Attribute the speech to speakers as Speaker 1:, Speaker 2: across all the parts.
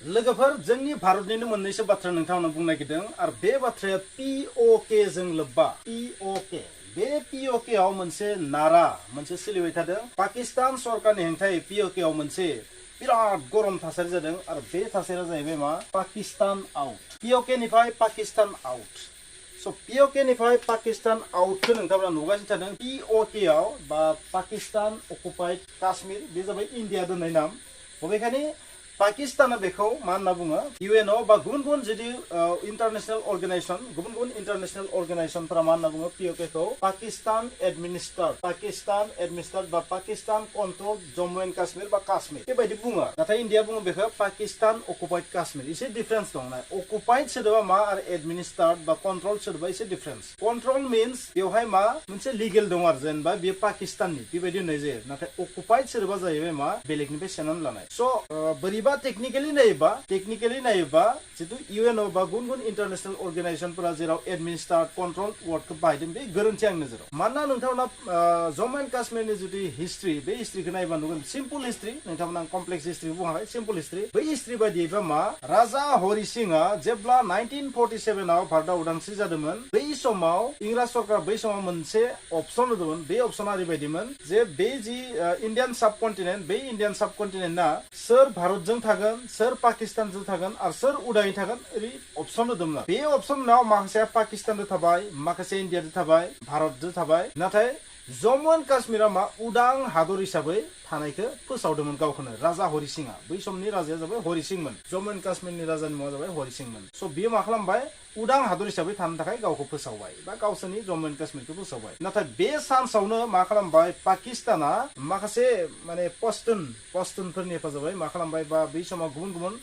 Speaker 1: लोगोफोर जोंनि भारतनिनो मोननैसो बाथ्रा नोंथांमोना बुंनो नागिरदों आरो बे बाथ्राया POK जों लोब्बा POK बे POK आव मोनसे नारा मोनसे सोलिबाय थादों पाकिस्तान सरकारनि हेंथायै POK आव मोनसे बिराद गरम थासारि जादों आरो बे थासारिया जाहैबाय मा पाकिस्तान आउट POK निफ्राय पाकिस्तान आउट So POK निफ्राय पाकिस्तान आउटखौ नोंथांमोना नुगासिनो थादों POK आव बा पाकिस्तान अकुपाइड काश्मीर बे जाबाय इन्डिया दोननाय नाम बबेखानि पाकिस्ताना बेखौ मा होनना बुङो UN बा गुबुन गुबुन जुदि इन्टारनेशनेल इन्टारनेशनेल अर्गानाइजेसनफोरा मा होनना बुङो POK खौ पाकिस्तान एडमिनिस्ट्रार्ड बा पाकिस्तान कन्ट्रल जम्मु एन्ड काश्मीर बा काश्मीर बेबायदि बुङो नाथाय इन्डिया बुङो बेखौ पाकिस्तान अकुपाइड काश्मीर एसे डिफरेन्स दं ना अकुपाइड सोदोबा मा आरो एडमिनिस्ट्रार्ड बा कन्ट्रल सोदोबा एसे डिफरेन्स कन्ट्रल मीन्स बेवहाय मा मोनसे लिगेल दं आरो जेनेबा बे पाकिस्ताननि बेबायदि होननाय जायो नाथाय अकुपाइड सोदोबा जाहैबाय मा बेलेगनिफ्राय सेनानै लानाय स बोरैबा टेक्निकेलि नायोबा जितु UN बा गुबुन गुबुन इन्टारनेशनेल अर्गानाइजेसनफोरा जेराव एडमिनिस्ट्रार्ड कन्ट्रल वर्डखौ बाहायदों बे गोरोन्थि आंनि नोजोराव मानोना नोंथांमोना जम्मु एन्ड काश्मीरनि जुदि हिस्ट्रि बे हिस्ट्रिखौ नायोबा नुगोन सिम्पल हिस्ट्रि नोंथांमोना कमप्लेक्स हिस्ट्रि बुङाखै सिम्पल हिस्ट्रि बै हिस्ट्रि बायदियैबा मा राजा हरि सिंहआ जेब्ला 1947 आव भारतआ उदांस्रि जादोंमोन बै समाव इंराज सरकार बै समाव मोनसे अपसन होदोंमोन बे अपसना ओरैबायदिमोन जे बे जि इन्डियान साबकन्टिनेन्ट बे इन्डियान साबकन्टिनेन्टआ सोर भारतजों थागोन सोर पाकिस्तानजों थागोन आरो सोर उदाङै थागोन ओरै अपसन होदोंमोन बे अपसनाव माखासे पाकिस्तानजों थाबाय माखासे इन्डियाजों थाबाय भारतजों थाबाय नाथाय जम्मु एन्ड काश्मीरा मा उदां हादर हिसाबै थानायखौ फोसावदोंमोन गावखौनो राजा हरि सिंहआ बै समनि राजाया जाबाय हरि सिंहमोन जम्मु एन्ड काश्मीरनि राजानि मुङा जाबाय हरि सिंहमोन स बियो मा खालामबाय उदां हादर हिसाबै थानो थाखाय गावखौ फोसावबाय बा गावसोरनि जम्मु एन्ड काश्मीरखौ फोसावबाय नाथाय बे सान्सावनो मा खालामबाय पाकिस्ताना माखासे माने पश्तुनफोरनि हेफाजाबै मा खालामबाय बा बै समाव गुबुन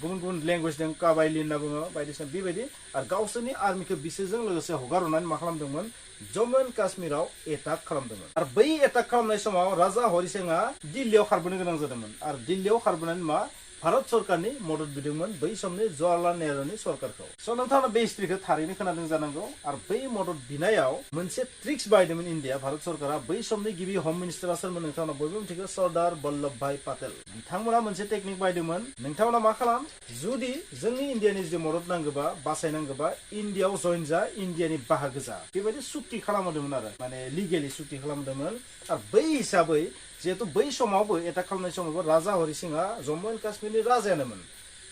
Speaker 1: गुबुन लेंगुवेज दं काबाइली होनना बुङो बायदिसिना बेबायदि आरो गावसोरनि आर्मिखौ बिसोरजों लोगोसे हगारहरनानै मा खालामदोंमोन जम्मु एन्ड काश्मीराव एटाक खालामदोंमोन आरो बै एटाक खालामनाय समाव राजा हरि सिंहआ दिल्लीयाव खारबोनो गोनां जादोंमोन आरो दिल्लीयाव खारबोनानै मा भारत सरकारनि मदद बिदोंमोन बै समनि जवाहरलाल नेहरूनि सरकारखौ स नोंथाङा बे हिस्ट्रिखौ थारैनो खोनादों जानांगौ आरो बै मदद बिनायाव मोनसे ट्रिक्स बाहायदोंमोन इन्डिया भारत सरकारा बै समनि गिबि हम मिनिस्टारा सोरमोन नोंथांमोना बयबो मिथिगौ सरदार बल्लभभाई पाटेल बिथांमोना मोनसे टेकनिक बाहायदोंमोन नोंथांमोना मा खालाम जुदि जोंनि इन्डियानि जुदि मदद नांगौबा बासायनांगौबा इन्डियाव जइन जा इन्डियानि बाहागो जा बेबायदि सुक्ति खालामदोंमोन आरो माने लिगेलि सुक्ति खालामदोंमोन आरो बै हिसाबै जिहेतु बै समावबो एटाक खालामनाय समावबो राजा हरि सिंहआ जम्मु एन्ड काश्मीरनि राजायानोमोन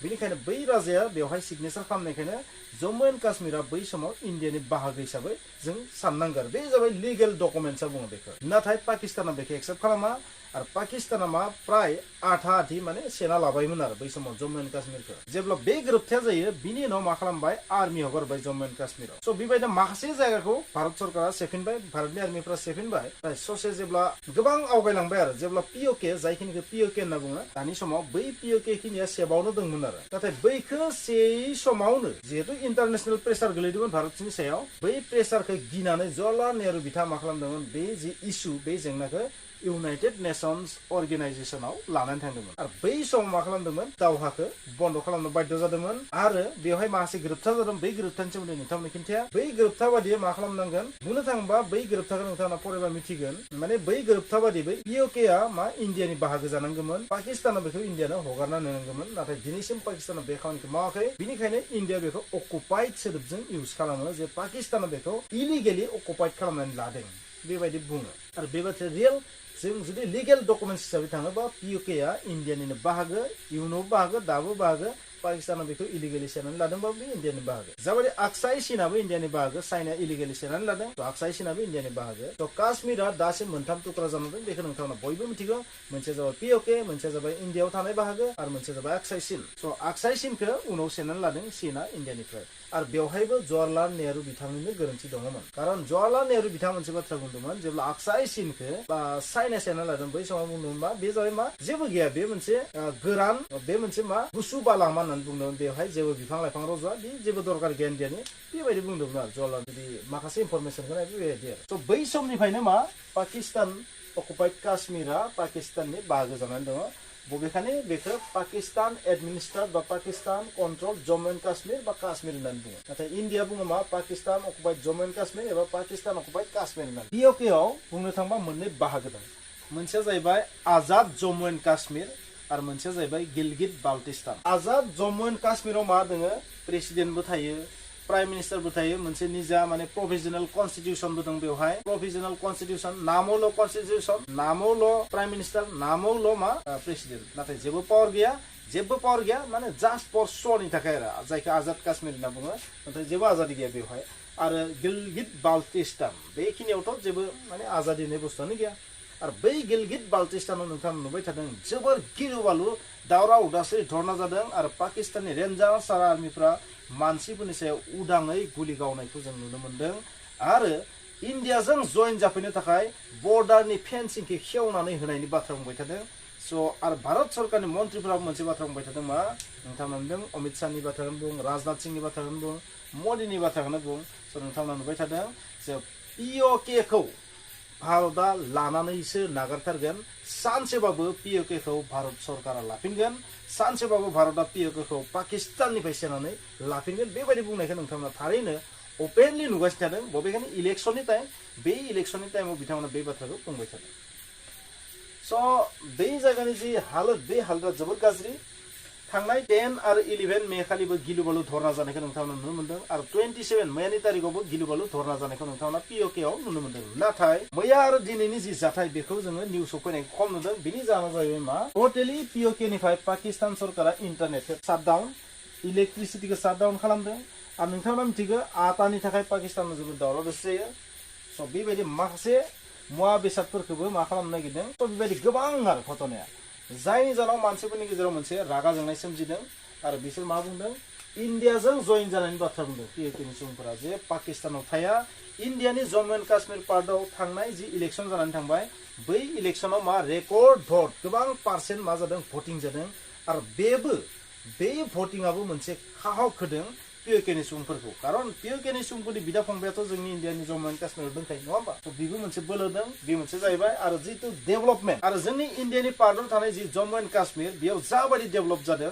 Speaker 1: बेनिखायनो बै राजाया बेवहाय सिगनेचार खालामनायखायनो जम्मु एन्ड काश्मीरा बै समाव इन्डियानि बाहागो हिसाबै जों साननांगोन बे जाबाय लिगेल डकुमेन्टसा बुङो बेखौ नाथाय पाकिस्ताना बेखौ एक्सेप्ट खालामा आरो पाकिस्ताना मा प्राय आधा आधि माने सेना लाबायमोन आरो बै समाव जम्मु एन्ड काश्मीरखौ जेब्ला बे गोरोबथाया जायो बिनि उनाव मा खालामबाय आर्मि हगारबाय जम्मु एन्ड काश्मीराव स बेबायदिनो माखासे जायगाखौ भारत सरकारा सेफिनबाय भारतनि आर्मिफ्रा सेफिनबाय ससे जेब्ला गोबां आवगायलांबाय आरो जेब्ला POK जायखिनिखौ POK होनना बुङो दानि समाव बै POK खिनिया सेबावनो दंमोन आरो नाथाय बैखौ सेयै समावनो जिहेतु इन्टारनेशनेल प्रेसार गोलैदोंमोन भारतनि सायाव बै प्रेसारखौ गिनानै जवाहरलाल नेहरू बिथाङा मा खालामदोंमोन बे जि इस्यु बे जेंनाखौ इउनाइटेड नेशन्स अर्गानाइजेसनाव लानानै थांदोंमोन आरो बै समाव मा खालामदोंमोन दावहाखौ बन्द खालामनो बाध्य जादोंमोन आरो बेवहाय माखासे गोरोबथा जादों बै गोरोबथानि सोमोन्दै नोंथांमोननो खिन्थाया बै गोरोबथा बादियै मा खालामनांगोन बुंनो थाङोबा बै गोरोबथाखौ नोंथांमोना फरायबा मिथिगोन माने बै गोरोबथा बादि बै POKआ मा इन्डियानि बाहागो जानांगौमोन पाकिस्ताना बेखौ इन्डियानो हगारना होनांगौमोन नाथाय दिनैसिम पाकिस्ताना बे खामानिखौ मावाखै बिनिखायनो इन्डिया बेखौ अकुपाइड सोदोबजों इउज खालामो जे पाकिस्ताना बेखौ इलिगेलि अकुपाइड खालामनानै लादों बेबायदि बुङो आरो बे बाथ्राया रियेल जों जुदि लिगेल डकुमेन्टस हिसाबै थाङोबा POKआ इन्डियानिनो बाहागो इयुनावबो बाहागो दाबो बाहागो पाकिस्ताना बेखौ इलिगेलि सेनानै लादोंबाबो बे इन्डियानि बाहागो जाबायदि आक्साइ चीनाबो इन्डियानि बाहागो चाइना इलिगेलि सेनानै लादों आक्साइ चीनाबो इन्डियानि बाहागो थ काश्मीरा दासिम मोनथाम टुक्रा जाना दं बेखौ नोंथांमोना बयबो मिथिगौ मोनसे जाबाय POK मोनसे जाबाय इन्डियाव थानाय बाहागो आरो मोनसे जाबाय आक्साइ चीन स आक्साइ चीनखौ उनाव सेनानै लादों चीना इन्डियानिफ्राय आरो बेवहायबो जवाहरलाल नेहरू बिथांनिनो गोरोन्थि दङमोन कारण जवाहरलाल नेहरू बिथाङा मोनसे बाथ्रा बुंदोंमोन जेब्ला आक्साइ चीनखौ बा चाइना सेनानै लादों बै समाव बुंदोंमोन मा बे जाबाय मा जेबो गैया बे मोनसे गोरान बे मोनसे मा गुसु बालामा होननानै बुंदोंमोन बेवहाय जेबो बिफां लाइफां रज'आ बे जेबो दरकार गैया इन्डियानि बेबायदि बुंदोंमोन आरो जवाहरलाल जुदि माखासे इनफरमेसनखौ नायबो बेबायदि आरो स बै समनिफ्रायनो मा पाकिस्तान अकुपाइड काश्मीरा पाकिस्ताननि बाहागो जानानै दङ बबेखानि बेखौ पाकिस्तान एडमिनिस्ट्रार्ड बा पाकिस्तान कन्ट्रल जम्मु एन्ड काश्मीर बा काश्मीर होननानै बुङो नाथाय इन्डिया बुङो मा पाकिस्तान अकुपाइड जम्मु एन्ड काश्मीर एबा पाकिस्तान अकुपाइड काश्मीर होननानै POK आव बुंनो थांबा मोननै बाहागो दं मोनसेया जाहैबाय आजाद जम्मु एन्ड काश्मीर आरो मोनसेया जाहैबाय गिलगित बाल्टिस्तान आजाद जम्मु एन्ड काश्मीराव मा दोङो प्रेसिडेन्टबो थायो प्राइम मिनिस्टारबो थायो मोनसे निजा माने प्रोभिजनल कन्स्टिट्यूशनबो दं बेवहाय प्रोभिजनल कन्स्टिट्यूशन नामल' कन्स्टिट्यूशन नामल' प्राइम मिनिस्टार नामल' मा प्रेसिडेन्ट नाथाय जेबो पावर गैया माने जास्ट फर श'नि थाखाय आरो जायखौ आजाद काश्मीर होनना बुङो नाथाय जेबो आजादि गैया बेवहाय आरो गिलगित बाल्टिस्तान बेखिनियावथ' जेबो माने आजादि होननाय बुस्थुआनो गैया आरो बै गिलगित बाल्टिस्तानाव नोंथाङा नुबाय थादों जोबोर गिलु बालु दावराव दावसि धरना जादों आरो पाकिस्ताननि रेन्जार सारा आर्मिफ्रा मानसिफोरनि सायाव उदाङै गुलि गावनायखौ जों नुनो मोन्दों आरो इन्डियाजों जइन जाफैनो थाखाय बर्डारनि फेन्सिंखौ खेवनानै होनायनि बाथ्रा बुंबाय थादों स' आरो भारत सरकारनि मन्थ्रिफोराबो मोनसे बाथ्रा बुंबाय थादों मा नोंथांमोना नुदों अमित शाहनि बाथ्राखौनो बुं राजनाथ सिंहनि बाथ्राखौनो बुं मदिनि बाथ्राखौनो बुं स' नोंथांमोना नुबाय थादों जे POKखौ भारतआ लानानैसो नागारथारगोन सानसेबाबो POKखौ भारत सरकारा लाफिनगोन सानसेबाबो भारतआ POKखौ पाकिस्ताननिफ्राय सेनानै लाफिनगोन बेबायदि बुंनायखौ नोंथांमोना थारैनो अपेनलि नुगासिनो थादों बबेखानि इलेक्शननि टाइम बे इलेक्शननि टाइमाव बिथांमोना बे बाथ्राखौ बुंबाय थादों स' बे जायगानि जि हालोद बे हालोदा जोबोद गाज्रि थांनाय 10 आरो 11 मे खालिबो गिलु बालु धरना जानायखौ नोंथांमोना नुनो मोन्दों आरो 27 मेनि तारिखआवबो गिलु बालु धरना जानायखौ नोंथांमोना POKआव नुनो मोन्दों नाथाय मैया आरो दिनैनि जि जाथाय बेखौ जोङो निउसाव फैनायखौ खम नुदों बिनि जाहोना जाहैबाय मा टटेलि POKनिफ्राय पाकिस्तान सरकारा इन्टारनेटखौ शाटडाउन इलेक्ट्रिसिटिखौ शाटडाउन खालामदों आरो नोंथांमोना मिथिगौ आटानि थाखाय पाकिस्तानाव जोबोद दावराव दावसि जायो स' बेबायदि माखासे मुवा बेसादफोरखौबो मा खालामनो नागिरदों स' बेबायदि गोबां आरो घटनाया जायनि जाहोनाव मानसिफोरनि गेजेराव मोनसे रागा जोंनाय सोमजिदों आरो बिसोर मा बुंदों इन्डियाजों जइन जानायनि बाथ्रा बुंदों POKनि सुबुंफोरा जे पाकिस्तानाव थाया इन्डियानि जम्मु एन्ड काश्मीर पार्टआव थांनाय जि इलेक्शन जानानै थांबाय बै इलेक्शनाव मा रेकर्ड भट गोबां पार्सेन्ट मा जादों भटिं जादों आरो बे भटिंआबो मोनसे खाहाव होदों POKनि सुबुंफोरखौ खारन POKनि सुबुंफोरनि बिदा फंबायाथ' जोंनि इन्डियानि जम्मु एन्ड काश्मीराव दंखायो नङा होमबा थ' बेबो मोनसे बोलो दं बे मोनसे जाहैबाय आरो जितु डेभेलपमेन्ट आरो जोंनि इन्डियानि पार्टआव थानाय जि जम्मु एन्ड काश्मीर बेयाव जाबायदि डेभेलप जादों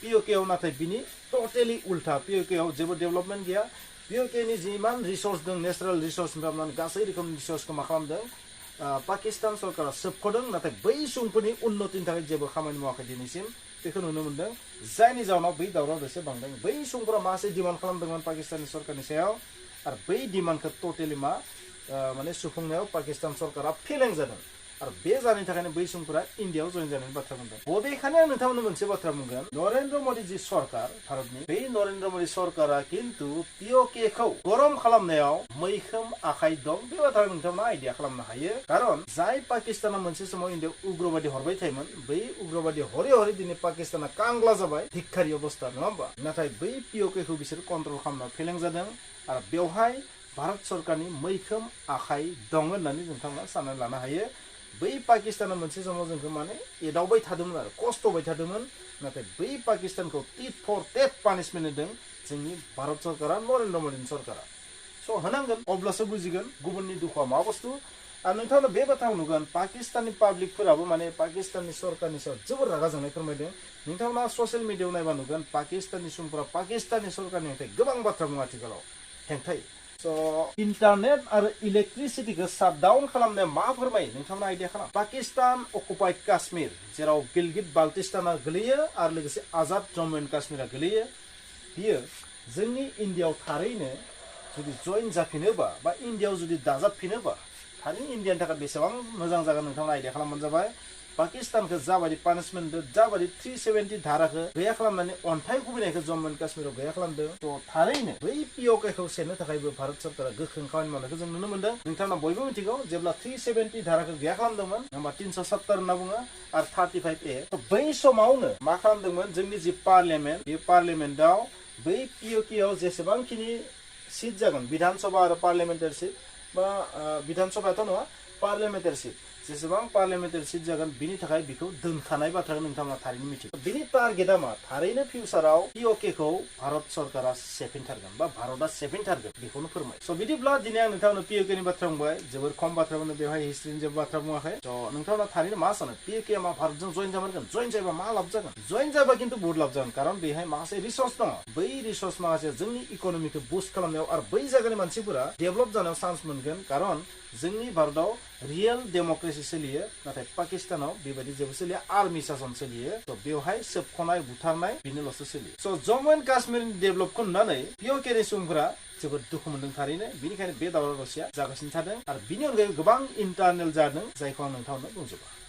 Speaker 1: POKआव नाथाय बिनि टटेलि उल्था POKआव जेबो डेभेलपमेन्ट गैया POKनि जिमान रिसोर्स दं नेचारेल रिसोर्सनिफ्राय लानानै गासै रोखोमनि रिसोर्सखौ मा खालामदों पाकिस्तान सरकारा सोबख'दों नाथाय बै सुबुंफोरनि उन्नतिनि थाखाय जेबो खामानि मावाखै दिनैसिम बेखौ नुनो मोन्दों जायनि जाहोनाव बै दावराव दावसिया बांदों बै सुबुंफोरा मासे डिमान्ड खालामदोंमोन पाकिस्ताननि सरकारनि सायाव आरो बै डिमान्डखौ टटेलि मा माने सुफुंनायाव पाकिस्तान सरकारा फेलें जादों आरो बे जानायनि थाखायनो बै सुबुंफोरा इन्डियाआव जइन जानायनि बाथ्रा बुंदों बबेखानि आं नोंथांमोननो मोनसे बाथ्रा बुंगोन नरेन्द्र मदि जि सरकार भारतनि बै नरेन्द्र मदि सरकारा खिन्थु POKखौ गरम खालामनायाव मैखोम आखाइ दं बे बाथ्रा नोंथांमोना आइडिया खालामनो हायो खारन जाय पाकिस्ताना मोनसे समाव इन्डियाआव उग्रबादि हरबाय थायोमोन बै उग्रबादि हरै हरै दिनै पाकिस्ताना कांग्ला जाबाय धिक्खारि अबस्था नङा होमबा नाथाय बै POKखौ बिसोर कन्ट्रल खालामनो फेलें जादों आरो बेवहाय भारत सरकारनि मैखोम आखाइ दं होननानै नोंथांमोना साननानै लानो हायो बै पाकिस्ताना मोनसे समाव जोंखौ माने एदावबाय थादोंमोन आरो खस्थ' होबाय थादोंमोन नाथाय बै पाकिस्तानखौ टिट फर टेट पानिशमेन्ट होदों जोंनि भारत सरकारा नरेन्द्र मदिनि सरकारा स' होनांगोन अब्लासो बुजिगोन गुबुननि दुखुआ मा बुस्थु आरो नोंथांमोना बे बाथ्राखौ नुगोन पाकिस्ताननि पाब्लिकफोराबो माने पाकिस्ताननि सरकारनि सायाव जोबोर रागा जोंनाय फोरमायदों नोंथांमोना ससियेल मिडियायाव नायबा नुगोन पाकिस्ताननि सुबुंफोरा पाकिस्ताननि सरकारनि हेंथायै गोबां बाथ्रा बुङो आथिखालाव हेंथायै स' इन्टारनेट आरो इलेक्ट्रिसिटिखौ शाटडाउन खालामनाया मा फोरमायो नोंथांमोना आइडिया खालाम पाकिस्तान अकुपाइड काश्मीर जेराव गिलगित बाल्टिस्ताना गोलैयो आरो लोगोसे आजाद जम्मु एन्ड काश्मीरा गोलैयो बियो जोंनि इन्डियाआव थारैनो जुदि जइन जाफिनोबा बा इन्डियाआव जुदि दाजाबफिनोबा थारैनो इन्डियानि थाखाय बेसेबां मोजां जागोन नोंथांमोना आइडिया खालामबानो जाबाय पाकिस्तानखौ जाबायदि पानिशमेन्ट जाबायदि 370 धाराखौ गैया खालामनानै अन्थाइ खुबैनायखौ जम्मु एन्ड काश्मीराव गैया खालामदों थ' थारैनो बै POKखौ सेनो थाखायबो भारत सरकारा गोख्रों खामानि मावनायखौ जों नुनो मोन्दों नोंथांमोना बयबो मिथिगौ जेब्ला 370 धाराखौ गैया खालामदोंमोन होमबा 370 होनना बुङो आरो 35A थ' बै समावनो मा खालामदोंमोन जोंनि जि पार्लियामेन्ट बे पार्लियामेन्टआव बै POKआव जेसेबांखिनि सिट जागोन विधान सभा आरो पार्लियामेन्टारि सिट बा विधान सभायाथ' नङा पार्लियामेन्टारि सिट जेसेबां पार्लियामेन्टारि सिट जागोन बिनि थाखाय बेखौ दोनखानाय बाथ्राखौ नोंथांमोना थारैनो मिथिगौ बिनि टार्गेटआ मा थारैनो फिउचाराव POKखौ भारत सरकारा सेफिनथारगोन बा भारतआ सेफिनथारगोन बेखौनो फोरमाय स' बिदिब्ला दिनै आं नोंथांमोननो POKनि बाथ्रा बुंबाय जोबोर खम बाथ्रा बुंनो बेवहाय हिस्ट्रिनि जेबो बाथ्रा बुङाखै स' नोंथांमोना थारैनो मा सानो POKआ मा भारतजों जइन जामारगोन जइन जायोबा मा लाब जागोन जइन जायोबा खिन्थु बहुत लाब जागोन खारन बेहाय माखासे रिसोर्स दङ बै रिसोर्स माखासे जोंनि इक'नमिखौ बुस्ट खालामनायाव आरो बै जायगानि मानसिफोरा डेभेलप जानायाव चान्स मोनगोन खारन जोंनि भारतआव रियेल डेमोक्रेसि सोलियो नाथाय पाकिस्तानाव बेबायदि जेबो सोलिया आर्मि सासन सोलियो स' बेवहाय सोबख'नाय बुथारनाय बेनोल'सो सोलियो स' जम्मु एन्ड काश्मीरनि डेभेलपखौ नुनानै पिअकेनि सुबुंफोरा जोबोद दुखु मोनदों थारैनो बेनिखायनो बे दावराव दावसिया जागासिनो थादों आरो बिनि अनगायै गोबां इन्टारनेल जादों जायखौ आं नोंथांनो बुंजोबा